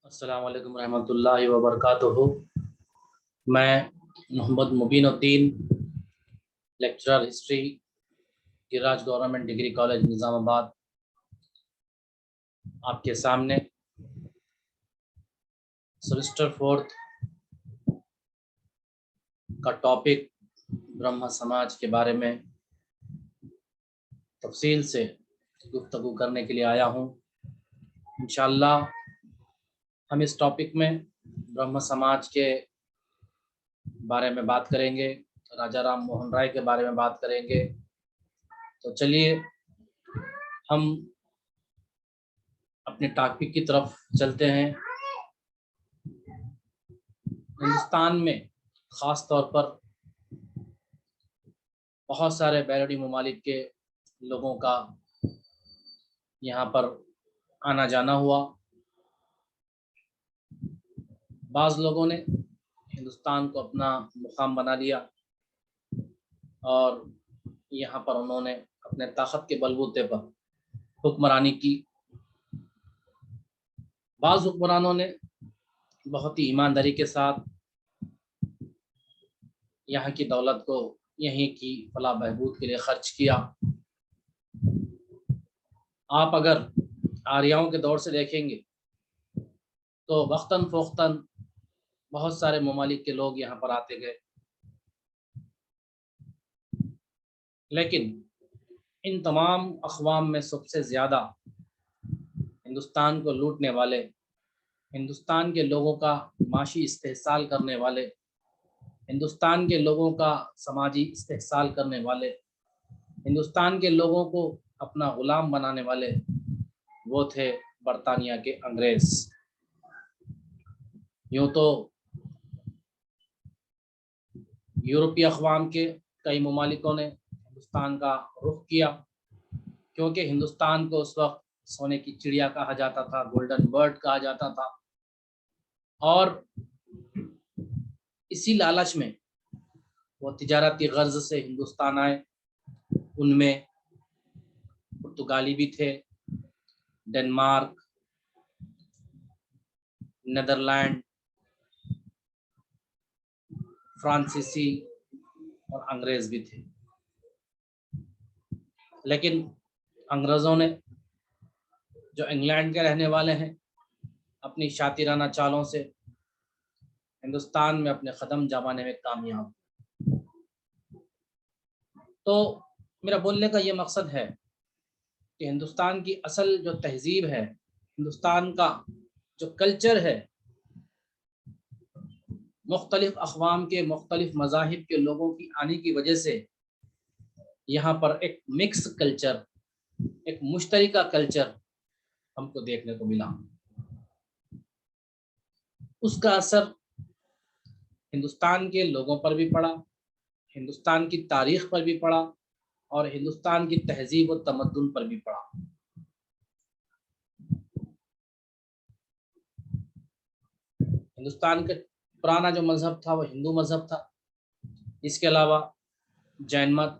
السلام علیکم ورحمۃ اللہ وبرکاتہ۔ میں Mohammed Mubeenuddin, lecturer history, Giriraj government degree college Nizamabad, آپ کے سامنے سیمسٹر 4 کا ٹاپک برہم سماج کے بارے میں تفصیل سے گفتگو کرنے کے لیے آیا ہوں۔ انشاءاللہ ہم اس ٹاپک میں برہم سماج کے بارے میں بات کریں گے، راجا رام موہن رائے کے بارے میں بات کریں گے۔ تو چلیے ہم اپنے ٹاپک کی طرف چلتے ہیں۔ ہندوستان میں خاص طور پر بہت سارے بیرونی ممالک کے لوگوں کا یہاں پر آنا جانا ہوا۔ بعض لوگوں نے ہندوستان کو اپنا مقام بنا لیا اور یہاں پر انہوں نے اپنے طاقت کے بلبوتے پر حکمرانی کی۔ بعض حکمرانوں نے بہت ہی ایمانداری کے ساتھ یہاں کی دولت کو یہیں کی فلاح بہبود کے لیے خرچ کیا۔ آپ اگر آریاؤں کے دور سے دیکھیں گے تو وقتاً فوقتاً بہت سارے ممالک کے لوگ یہاں پر آتے گئے، لیکن ان تمام اقوام میں سب سے زیادہ ہندوستان کو لوٹنے والے، ہندوستان کے لوگوں کا معاشی استحصال کرنے والے، ہندوستان کے لوگوں کا سماجی استحصال کرنے والے، ہندوستان کے لوگوں کو اپنا غلام بنانے والے وہ تھے برطانیہ کے انگریز۔ یوں تو یورپی اقوام کے کئی ممالکوں نے ہندوستان کا رخ کیا، کیونکہ ہندوستان کو اس وقت سونے کی چڑیا کہا جاتا تھا، گولڈن برڈ کہا جاتا تھا، اور اسی لالچ میں وہ تجارتی غرض سے ہندوستان آئے۔ ان میں پرتگالی بھی تھے، ڈنمارک، نیدرلینڈ، فرانسیسی اور انگریز بھی تھے۔ لیکن انگریزوں نے، جو انگلینڈ کے رہنے والے ہیں، اپنی شاطرانہ چالوں سے ہندوستان میں اپنے قدم جمانے میں کامیاب۔ تو میرا بولنے کا یہ مقصد ہے کہ ہندوستان کی اصل جو تہذیب ہے، ہندوستان کا جو کلچر ہے، مختلف اقوام کے، مختلف مذاہب کے لوگوں کی آنے کی وجہ سے یہاں پر ایک مکس کلچر، ایک مشترکہ کلچر ہم کو دیکھنے کو ملا۔ اس کا اثر ہندوستان کے لوگوں پر بھی پڑا، ہندوستان کی تاریخ پر بھی پڑا، اور ہندوستان کی تہذیب و تمدن پر بھی پڑا۔ ہندوستان کا پرانا جو مذہب تھا وہ ہندو مذہب تھا، اس کے علاوہ جین مت،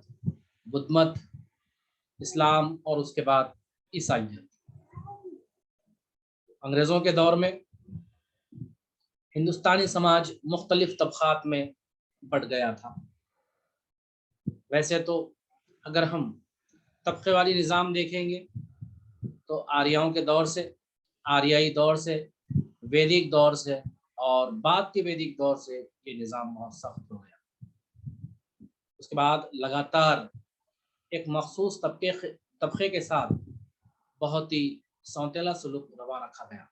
بدھ مت، اسلام، اور اس کے بعد عیسائیت۔ انگریزوں کے دور میں ہندوستانی سماج مختلف طبقات میں بٹ گیا تھا۔ ویسے تو اگر ہم طبقے والی نظام دیکھیں گے تو آریاؤں کے دور سے، آریائی دور سے، ویدک دور سے، اور بعد کے ویدک دور سے یہ نظام بہت سخت ہو گیا۔ اس کے بعد لگاتار ایک مخصوص طبقے کے ساتھ بہت ہی سونتیلا سلوک روا رکھا گیا۔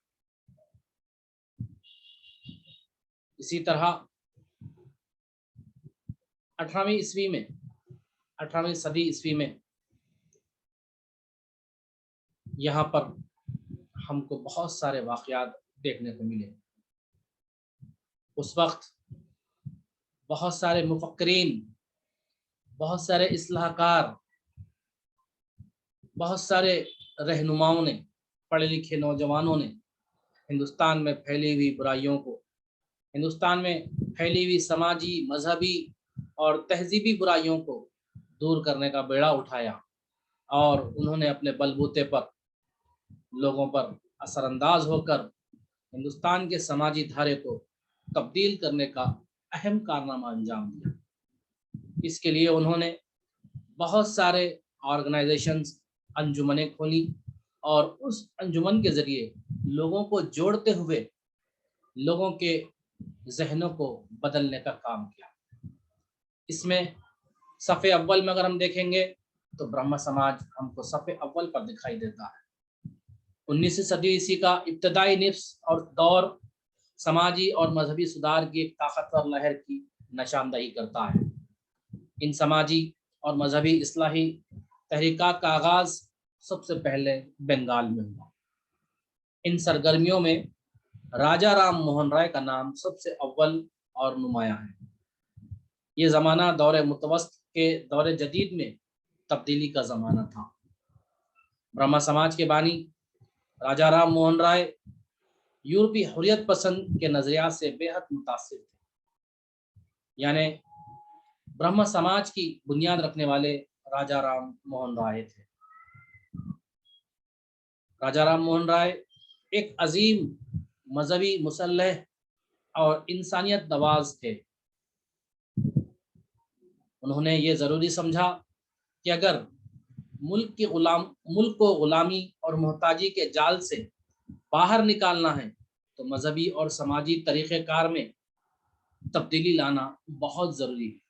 اسی طرح 18ویں صدی عیسوی میں یہاں پر ہم کو بہت سارے واقعات دیکھنے کو ملے۔ اس وقت بہت سارے مفکرین، بہت سارے اصلاح کار، بہت سارے رہنماؤں نے، پڑھے لکھے نوجوانوں نے ہندوستان میں پھیلی ہوئی برائیوں کو، ہندوستان میں پھیلی ہوئی سماجی، مذہبی اور تہذیبی برائیوں کو دور کرنے کا بیڑا اٹھایا، اور انہوں نے اپنے بل بوتے پر لوگوں پر اثر انداز ہو کر ہندوستان کے سماجی دھارے کو تبدیل کرنے کا اہم کارنامہ انجام دیا۔ اس کے لیے انہوں نے بہت سارے آرگنائزیشنز، انجمنیں کھولی اور اس انجمن کے ذریعے لوگوں کو جوڑتے ہوئے لوگوں کے ذہنوں کو بدلنے کا کام کیا۔ اس میں صف اول میں اگر ہم دیکھیں گے تو برہم سماج ہم کو صف اول پر دکھائی دیتا ہے۔ 19ویں صدی عیسوی کا ابتدائی نصف اور دور سماجی اور مذہبی سدھار کی ایک طاقتور لہر کی نشاندہی کرتا ہے۔ ان سماجی اور مذہبی اصلاحی تحریکات کا آغاز سب سے پہلے بنگال میں ہوا۔ ان سرگرمیوں میں راجا رام موہن رائے کا نام سب سے اول اور نمایاں ہے۔ یہ زمانہ دور متوسط کے دور جدید میں تبدیلی کا زمانہ تھا۔ برہما سماج کے بانی راجا رام موہن رائے یورپی حریت پسند کے نظریات سے بے حد متاثر تھے۔ یعنی برہم سماج کی بنیاد رکھنے والے راجا رام موہن رائے تھے۔ راجا رام موہن رائے ایک عظیم مذہبی مسلح اور انسانیت نواز تھے۔ انہوں نے یہ ضروری سمجھا کہ اگر ملک کو غلامی اور محتاجی کے جال سے باہر نکالنا ہے تو مذہبی اور سماجی طریقہ کار میں تبدیلی لانا بہت ضروری ہے۔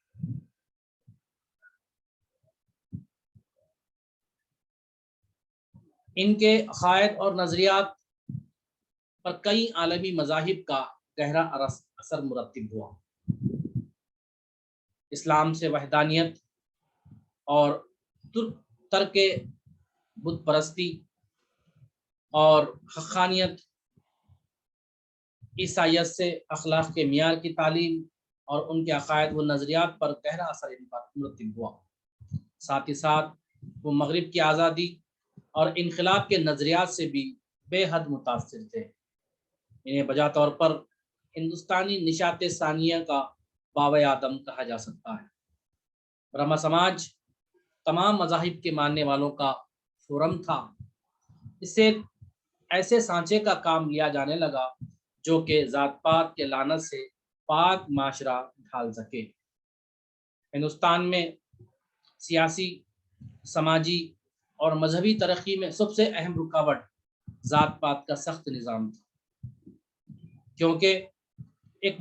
ان کے عقائد اور نظریات پر کئی عالمی مذاہب کا گہرا اثر مرتب ہوا۔ اسلام سے وحدانیت اور ترک بت پرستی اور حقانیت، عیسائیت سے اخلاق کے معیار کی تعلیم اور ان کے عقائد و نظریات پر گہرا اثر ان پر مرتب ہوا۔ ساتھ ہی ساتھ وہ مغرب کی آزادی اور انقلاب کے نظریات سے بھی بے حد متاثر تھے۔ انہیں بجا طور پر ہندوستانی نشاط ثانیہ کا باب آدم کہا جا سکتا ہے۔ برہما سماج تمام مذاہب کے ماننے والوں کا فورم تھا۔ اس سے ایسے سانچے کا کام لیا جانے لگا جو کہ ذات پات کے لعنت سے پاک معاشرہ ڈھال سکے۔ ہندوستان میں سیاسی، سماجی اور مذہبی ترقی میں سب سے اہم رکاوٹ ذات پات کا سخت نظام تھا، کیونکہ ایک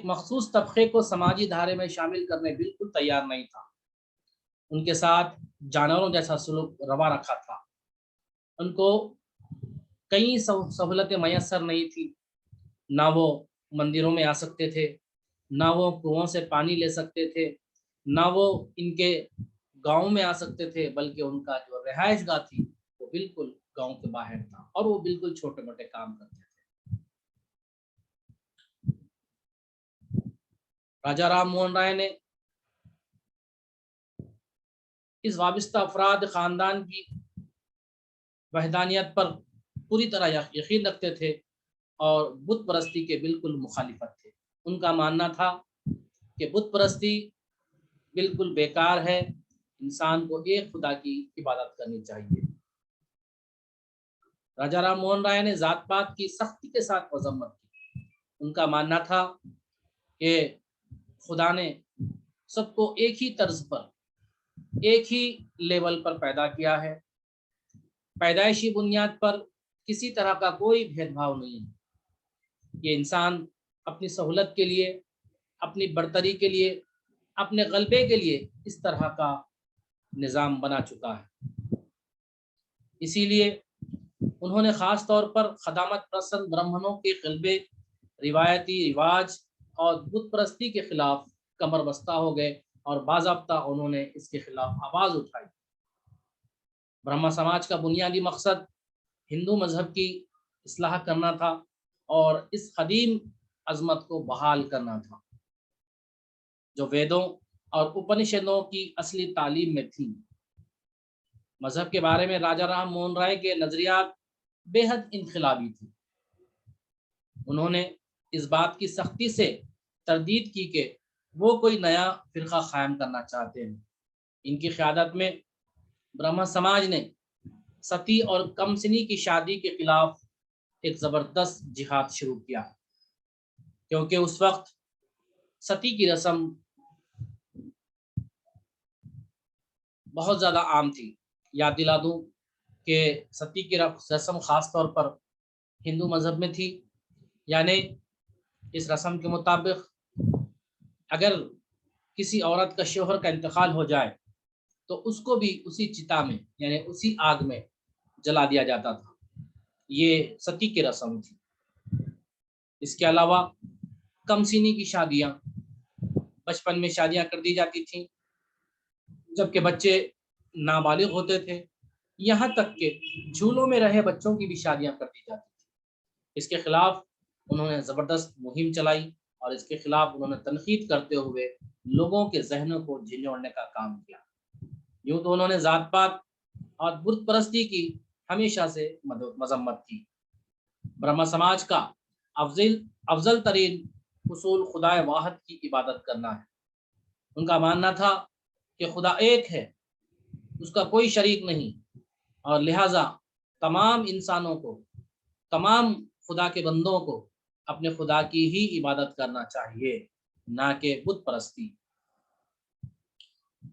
مخصوص طبقے کو سماجی دھارے میں شامل کرنے بالکل تیار نہیں تھا۔ ان کے ساتھ جانوروں جیسا سلوک روا رکھا تھا۔ ان کو کئی سہولتیں میسر نہیں تھی، نہ وہ مندروں میں آ سکتے تھے، نہ وہ کنووں سے پانی لے سکتے تھے، نہ وہ ان کے گاؤں میں آ سکتے تھے، بلکہ ان کا جو رہائش گاہ تھی وہ بالکل گاؤں کے باہر تھا اور وہ بالکل چھوٹے موٹے کام کرتے تھے۔ راجا رام موہن رائے نے اس وابستہ افراد خاندان کی وحدانیت پر پوری طرح یقین رکھتے تھے اور بت پرستی کے بالکل مخالفت تھے۔ ان کا ماننا تھا کہ بت پرستی بالکل بیکار ہے، انسان کو ایک خدا کی عبادت کرنی چاہیے۔ راجا رام موہن رائے نے ذات پات کی سختی کے ساتھ مذمت کی۔ ان کا ماننا تھا کہ خدا نے سب کو ایک ہی طرز پر، ایک ہی لیول پر پیدا کیا ہے، پیدائشی بنیاد پر کسی طرح کا کوئی بھید بھاؤ نہیں ہے۔ یہ انسان اپنی سہولت کے لیے، اپنی برتری کے لیے، اپنے غلبے کے لیے اس طرح کا نظام بنا چکا ہے۔ اسی لیے انہوں نے خاص طور پر خدامت پسند برہمنوں کے غلبے، روایتی رواج اور بت پرستی کے خلاف کمر بستہ ہو گئے اور باضابطہ انہوں نے اس کے خلاف آواز اٹھائی۔ برہما سماج کا بنیادی مقصد ہندو مذہب کی اصلاح کرنا تھا اور اس قدیم عظمت کو بحال کرنا تھا جو ویدوں اور اپنشدوں کی اصلی تعلیم میں تھی۔ مذہب کے بارے میں راجا رام موہن رائے کے نظریات بے حد انقلابی تھے۔ انہوں نے اس بات کی سختی سے تردید کی کہ وہ کوئی نیا فرقہ قائم کرنا چاہتے ہیں۔ ان کی قیادت میں برہما سماج نے ستی اور کم سنی کی شادی کے خلاف ایک زبردست جہاد شروع کیا، کیونکہ اس وقت ستی کی رسم بہت زیادہ عام تھی۔ یاد دلا دوں کہ ستی کی رسم خاص طور پر ہندو مذہب میں تھی، یعنی اس رسم کے مطابق اگر کسی عورت کا شوہر کا انتقال ہو جائے تو اس کو بھی اسی چتا میں یعنی اسی آگ میں جلا دیا جاتا تھا۔ یہ ستی کی رسم تھی۔ اس کے علاوہ کم سینی کی شادیاں، بچپن میں شادیاں کر دی جاتی تھیں جبکہ بچے نابالغ ہوتے تھے، یہاں تک کہ جھولوں میں رہے بچوں کی بھی شادیاں کر دی جاتی تھیں۔ اس کے خلاف انہوں نے زبردست مہم چلائی اور اس کے خلاف انہوں نے تنقید کرتے ہوئے لوگوں کے ذہنوں کو جھنجھوڑنے کا کام کیا۔ یوں تو انہوں نے ذات پات اور بت پرستی کی ہمیشہ سے مذمت کی۔ برہما سماج کا افضل ترین اصول خدا واحد کی عبادت کرنا ہے۔ ان کا ماننا تھا کہ خدا ایک ہے، اس کا کوئی شریک نہیں، اور لہٰذا تمام انسانوں کو، تمام خدا کے بندوں کو اپنے خدا کی ہی عبادت کرنا چاہیے، نہ کہ بت پرستی۔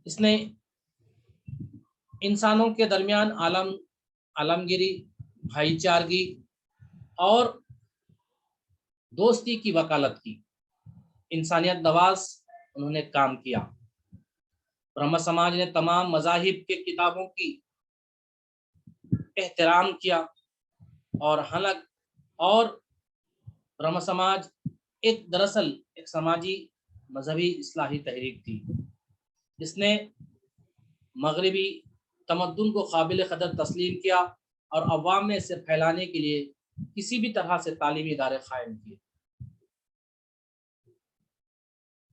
اس نے انسانوں کے درمیان عالمگیری، بھائی چارگی اور دوستی کی وکالت کی۔ انسانیت نواز انہوں نے کام کیا۔ برہما سماج نے تمام مذاہب کے کتابوں کی احترام کیا اور برہما سماج دراصل ایک سماجی مذہبی اصلاحی تحریک تھی۔ اس نے مغربی تمدن کو قابل قدر تسلیم کیا اور عوام میں اسے پھیلانے کے لیے کسی بھی طرح سے تعلیمی ادارے قائم کیے۔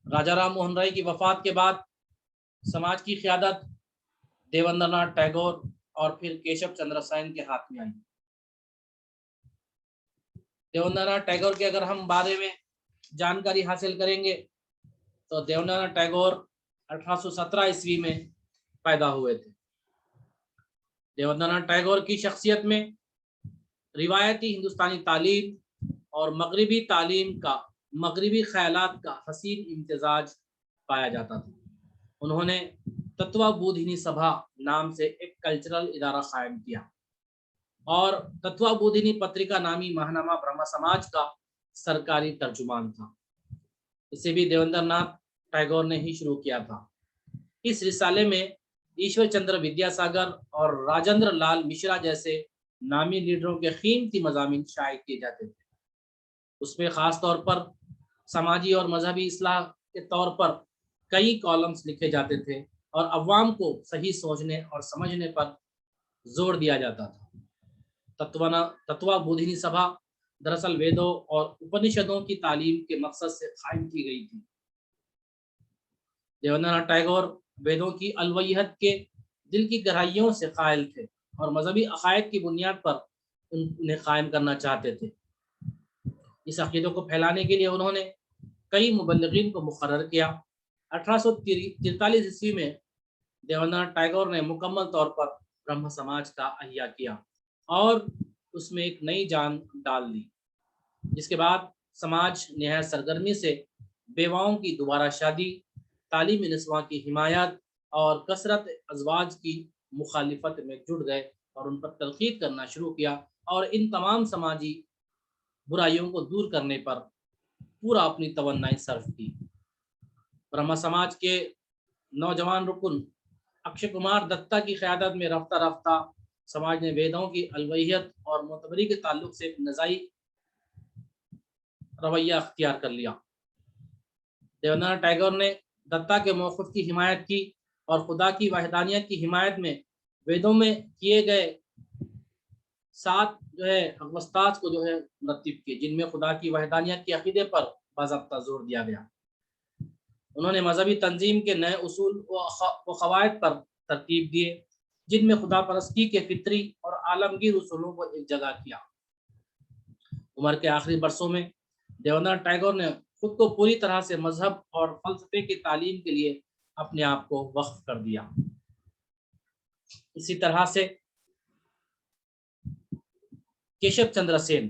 راجہ رام موہن رائے کی وفات کے بعد سماج کی قیادت دیوندر ناتھ ٹیگور اور پھر کیشو چندر سین کے ہاتھ میں آئی۔ دیوندر ناتھ ٹیگور کے اگر ہم بارے میں جانکاری حاصل کریں گے تو دیوندر ناتھ ٹیگور 1817 عیسوی میں پیدا ہوئے تھے۔ دیوندر ناتھ ٹیگور کی شخصیت میں روایتی ہندوستانی تعلیم اور مغربی تعلیم کا، مغربی خیالات کا حسین امتزاج پایا جاتا تھا۔ انہوں نے تتوا بودھنی سبھا نام سے ایک کلچرل ادارہ قائم کیا اور تتوا بودھنی پتریکا نامی ماہنامہ برہما سماج کا سرکاری ترجمان تھا۔ اسے بھی دیوندر ناتھ ٹیگور نے ہی شروع کیا تھا۔ اس رسالے میں ایشور چندر ودیا ساگر اور راجندر لال مشرا جیسے نامی لیڈروں کے قیمتی مضامین شائع کیے جاتے تھے۔ اس میں خاص طور پر سماجی اور مذہبی اصلاح کے طور پر کئی کالمز لکھے جاتے تھے اور عوام کو صحیح سوچنے اور سمجھنے پر زور دیا جاتا تھا۔ تتوا بودھنی سبھا دراصل ویدوں اور اپنشدوں کی تعلیم کے مقصد سے قائم کی گئی تھی۔ دیوندر ناتھ ٹیگور ویدوں کی الوہیت کے دل کی گہرائیوں سے قائل تھے اور مذہبی عقائد کی بنیاد پر انہیں قائم کرنا چاہتے تھے۔ اس عقیدوں کو پھیلانے کے لیے انہوں نے کئی مبلغین کو مقرر کیا۔ 1843 عیسوی میں دیوندر ناتھ ٹیگور نے مکمل طور پر برہما سماج کا احیا کیا اور اس میں ایک نئی جان ڈال دی، جس کے بعد سماج نہایت سرگرمی سے بیواؤں کی دوبارہ شادی، تعلیم نسواں کی حمایت اور کثرت ازواج کی مخالفت میں جڑ گئے اور ان پر تنقید کرنا شروع کیا اور ان تمام سماجی برائیوں کو دور کرنے پر پورا اپنی توانائی صرف کی۔ برہما سماج کے نوجوان رکن اکشے کمار دتا کی قیادت میں رفتہ رفتہ سماج نے ویدوں کی الوہیت اور معتبری کے تعلق سے نزاعی رویہ اختیار کر لیا۔ دیوندر ناتھ ٹیگور نے دتا کے موقف کی حمایت کی اور خدا کی وحدانیت کی حمایت میں ویدوں میں کیے گئے 7 اوستاز کو مرتب کیے، جن میں خدا کی وحدانیت کے عقیدے پر باضابطہ زور دیا گیا۔ انہوں نے مذہبی تنظیم کے نئے اصول و قواعد پر ترتیب دیے، جن میں خدا پرستی کے فطری اور عالمگیر اصولوں کو ایک جگہ کیا۔ عمر کے آخری برسوں میں دیوندر ناتھ ٹیگور نے خود کو پوری طرح سے مذہب اور فلسفے کی تعلیم کے لیے اپنے آپ کو وقف کر دیا۔ اسی طرح سے کیشو چندر سین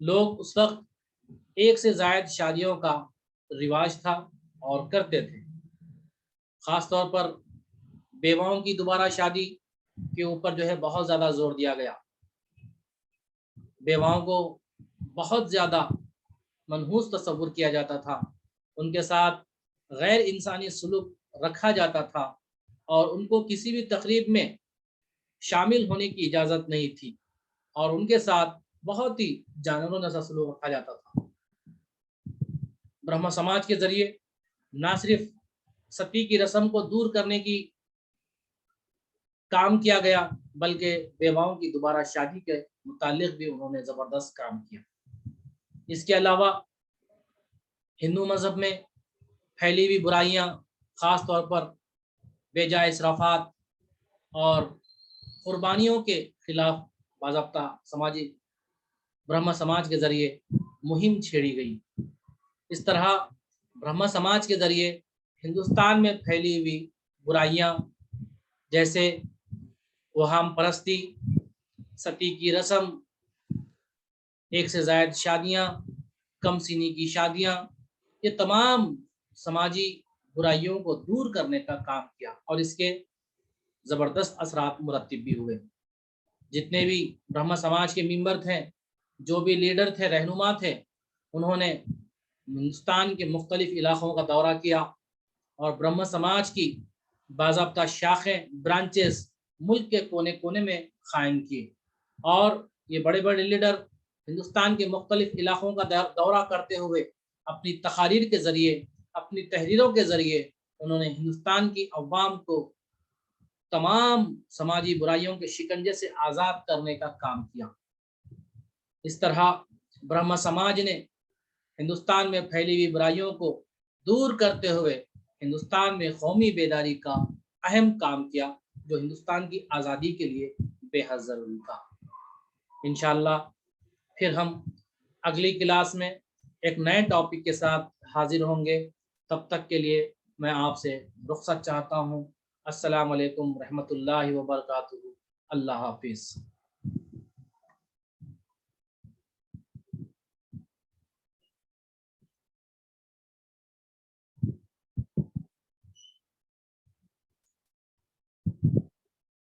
لوگ اس وقت ایک سے زائد شادیوں کا رواج تھا اور کرتے تھے، خاص طور پر بیواؤں کی دوبارہ شادی کے اوپر جو ہے بہت زیادہ زور دیا گیا، بیواؤں کو بہت زیادہ منحوس تصور کیا جاتا تھا، ان کے ساتھ غیر انسانی سلوک رکھا جاتا تھا اور ان کو کسی بھی تقریب میں شامل ہونے کی اجازت نہیں تھی اور ان کے ساتھ بہت ہی جانوروں جیسا سلوک رکھا جاتا تھا۔ برہما سماج کے ذریعے نہ صرف ستی کی رسم کو دور کرنے کی کام کیا گیا بلکہ بیواؤں کی دوبارہ شادی کے متعلق بھی انہوں نے زبردست کام کیا۔ اس کے علاوہ ہندو مذہب میں پھیلی ہوئی برائیاں، خاص طور پر بے جا اسرافات اور قربانیوں کے خلاف باضابطہ سماجی برہما سماج کے ذریعے مہم چھیڑی گئی۔ اس طرح برہما سماج کے ذریعے ہندوستان میں پھیلی ہوئی برائیاں جیسے وہام پرستی، ستی کی رسم، ایک سے زائد شادیاں، کم سنی کی شادیاں، یہ تمام سماجی برائیوں کو دور کرنے کا کام کیا اور اس کے زبردست اثرات مرتب بھی ہوئے۔ جتنے بھی برہما سماج کے ممبر تھے، جو بھی لیڈر تھے، رہنما تھے، انہوں نے ہندوستان کے مختلف علاقوں کا دورہ کیا اور برہما سماج کی باضابطہ شاخیں، برانچز ملک کے کونے کونے میں قائم کیے اور یہ بڑے بڑے لیڈر ہندوستان کے مختلف علاقوں کا دورہ کرتے ہوئے اپنی تقاریر کے ذریعے، اپنی تحریروں کے ذریعے انہوں نے ہندوستان کی عوام کو تمام سماجی برائیوں کے شکنجے سے آزاد کرنے کا کام کیا۔ اس طرح برہما سماج نے ہندوستان میں پھیلی ہوئی برائیوں کو دور کرتے ہوئے ہندوستان میں قومی بیداری کا اہم کام کیا، جو ہندوستان کی آزادی کے لیے بے حد ضروری تھا۔ انشاءاللہ پھر ہم اگلی کلاس میں ایک نئے ٹاپک کے ساتھ حاضر ہوں گے۔ تب تک کے لیے میں آپ سے رخصت چاہتا ہوں۔ السلام علیکم ورحمۃ اللہ وبرکاتہ۔ اللہ حافظ۔